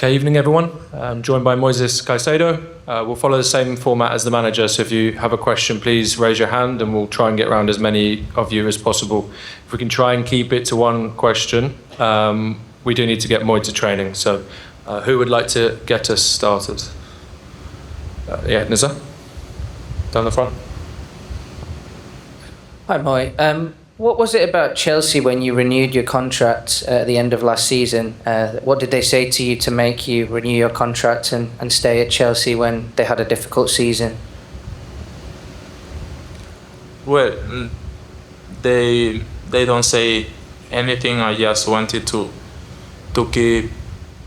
Okay, evening everyone. I'm joined by Moises Caicedo. We'll follow the same format as the manager, so if you have a question, please raise your hand and we'll try and get around as many of you as possible. If we can try and keep it to one question, we do need to get Moy to training. So who would like to get us started? Nizar, down the front. Hi Moy. What was it about Chelsea when you renewed your contract at the end of last season? What did they say to you to make you renew your contract and stay at Chelsea when they had a difficult season? Well, they don't say anything. I just wanted to keep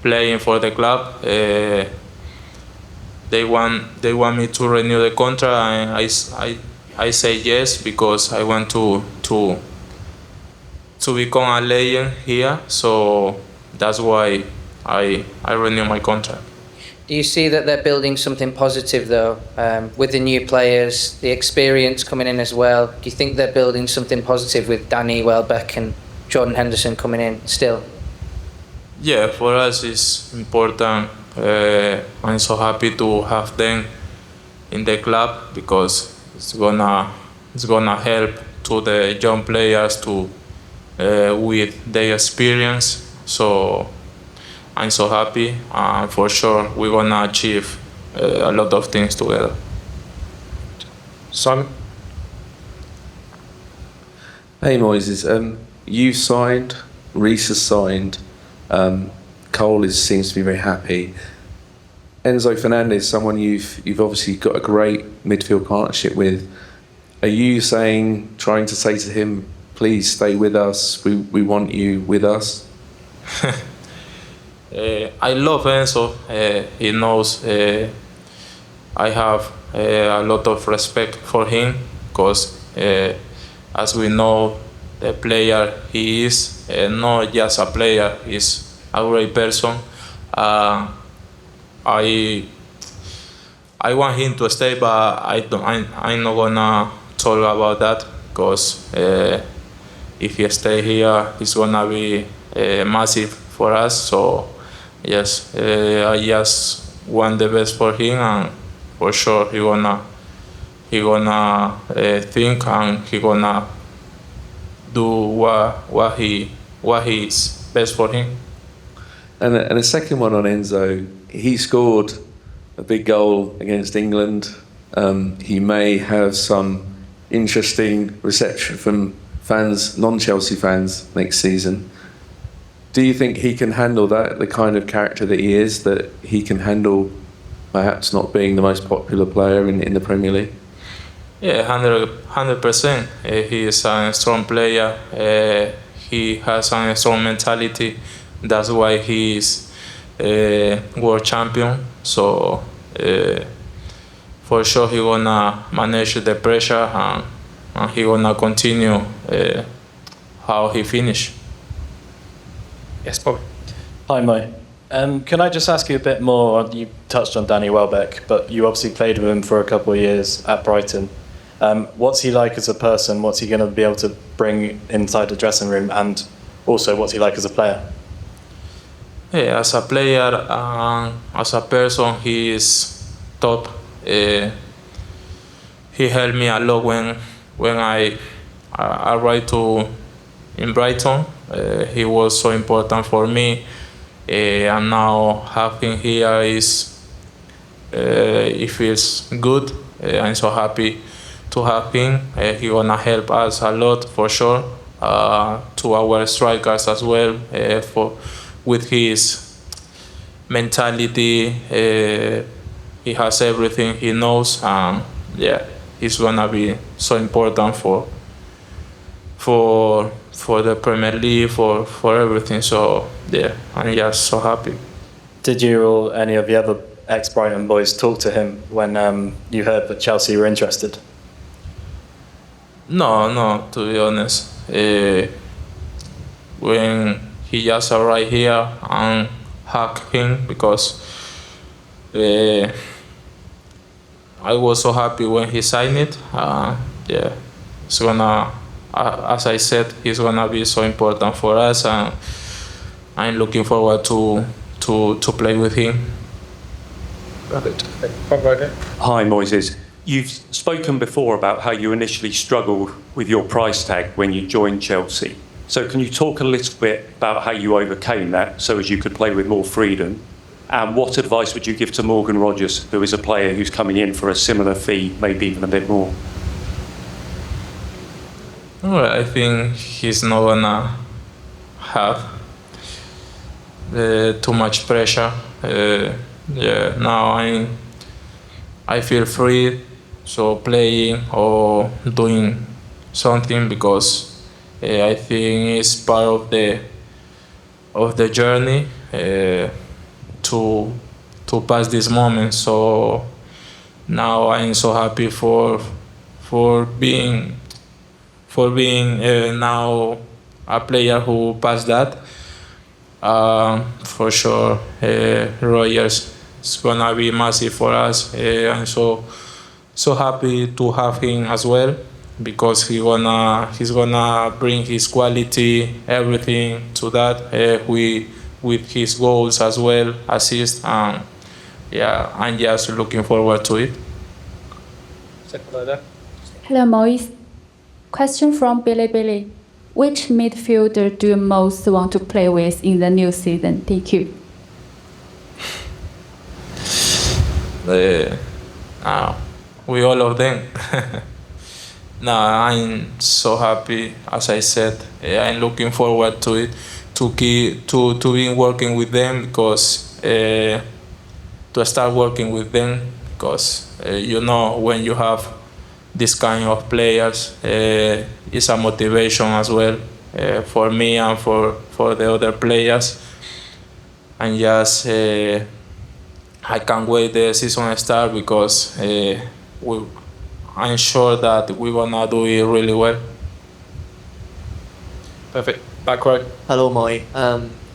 playing for the club. They want me to renew the contract, and I say yes because I want to become a legend here. So that's why I renew my contract. Do you see that they're building something positive though, with the new players, the experience coming in as well? Do you think they're building something positive with Danny Welbeck and Jordan Henderson coming in still? Yeah, for us it's important. I'm so happy to have them in the club because it's gonna help to the young players to with their experience. So I'm so happy, and for sure we're gonna achieve a lot of things together. Simon? Hey Moises, you've signed, Reece has signed, Cole seems to be very happy. Enzo Fernandez, someone you've obviously got a great midfield partnership with. Are you trying to say to him, please stay with us, we want you with us? I love Enzo. He knows I have a lot of respect for him because, as we know, the player he is, not just a player, he's a great person. I want him to stay, but I'm not gonna talk about that because if he stay here, it's gonna be massive for us. So yes, I just want the best for him, and for sure he gonna think and he gonna do what he is best for him. And a second one on Enzo, he scored a big goal against England. He may have some interesting reception from fans, non-Chelsea fans, next season. Do you think he can handle that, the kind of character that he is, that he can handle perhaps not being the most popular player in the Premier League? Yeah, 100%. He is a strong player. He has a strong mentality. That's why he is world champion. So for sure he gonna manage the pressure and he gonna continue how he finished. Yes, Bobby. Hi, Mo. Can I just ask you a bit more? You touched on Danny Welbeck, but you obviously played with him for a couple of years at Brighton. What's he like as a person? What's he going to be able to bring inside the dressing room? And also, what's he like as a player? Yeah, as a player and as a person, he is top. He helped me a lot when I arrived in Brighton. He was so important for me, and now having here it feels good. I'm so happy to have him. He gonna help us a lot for sure. To our strikers as well, with his mentality. He has everything he knows, and yeah, he's gonna be so important for the Premier League, for everything. So yeah, I'm just so happy. Did you or any of the other ex-Brighton boys talk to him when you heard that Chelsea were interested? No, to be honest. When he just arrived here and hugged him because I was so happy when he signed it. Yeah, it's gonna, as I said, he's gonna be so important for us, and I'm looking forward to to play with him. Perfect. Front row here. Hi, Moises. You've spoken before about how you initially struggled with your price tag when you joined Chelsea. So can you talk a little bit about how you overcame that so as you could play with more freedom? And what advice would you give to Morgan Rogers, who is a player who's coming in for a similar fee, maybe even a bit more? Well, I think he's not gonna have too much pressure. Now I feel free, so playing or doing something because I think it's part of the journey to pass this moment. So now I'm so happy for being now a player who passed that. For sure, Rogers is gonna be massive for us. I'm so happy to have him as well because he's gonna bring his quality, everything to that. With his goals as well, assists. I'm just looking forward to it. Second row there. Hello, Moise. Question from Billy. Which midfielder do you most want to play with in the new season? Thank you. We all of them. No, I'm so happy. As I said, I'm looking forward to it. To be working with them because to start working with them because when you have this kind of players, it's a motivation as well for me and for the other players. And just I can't wait the season start because I'm sure that we're gonna do it really well. Perfect. Back row. Hello, Moi.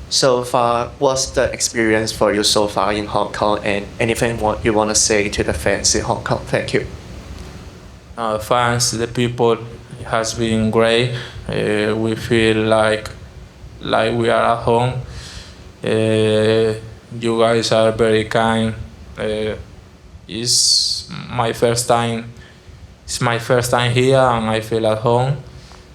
So far, what's the experience for you so far in Hong Kong, and anything you want to say to the fans in Hong Kong? Thank you. Fans, the people, has been great. We feel like we are at home. You guys are very kind. It's my first time. It's my first time here, and I feel at home,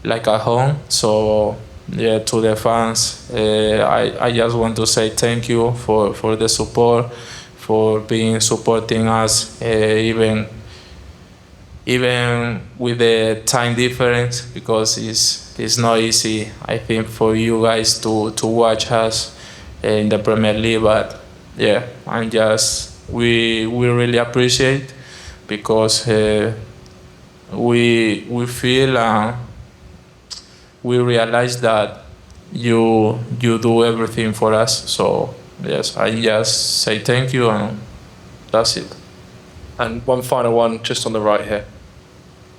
like at home. So. Yeah, to the fans, I just want to say thank you for the support, for supporting us, even with the time difference, because it's not easy, I think, for you guys to watch us in the Premier League. But yeah, we really appreciate because we feel. We realize that you do everything for us. So yes, I just say thank you and that's it. And one final one just on the right here.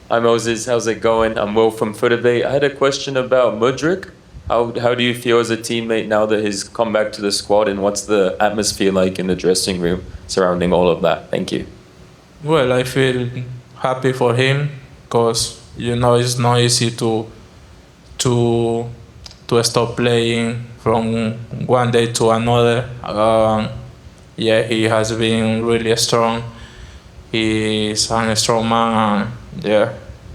Hi Moses, how's it going? I'm Will from Footerbay. I had a question about Mudryk. How do you feel as a teammate now that he's come back to the squad, and what's the atmosphere like in the dressing room surrounding all of that? Thank you. Well, I feel happy for him because it's not easy to stop playing from one day to another. He has been really strong. He's a strong man,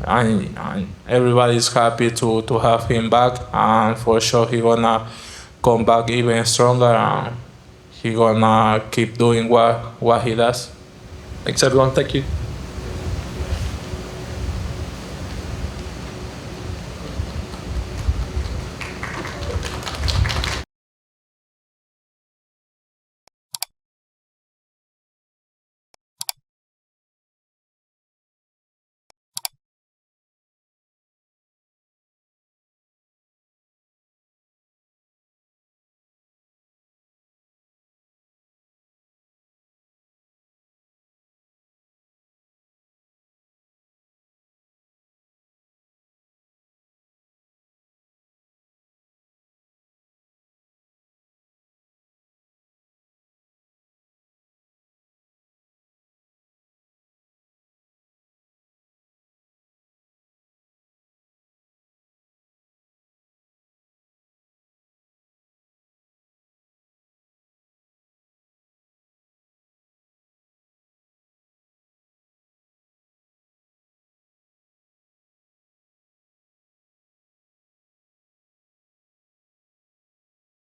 and everybody's happy to have him back. And for sure, he's gonna come back even stronger, and he's gonna keep doing what he does. Thanks, everyone. Thank you.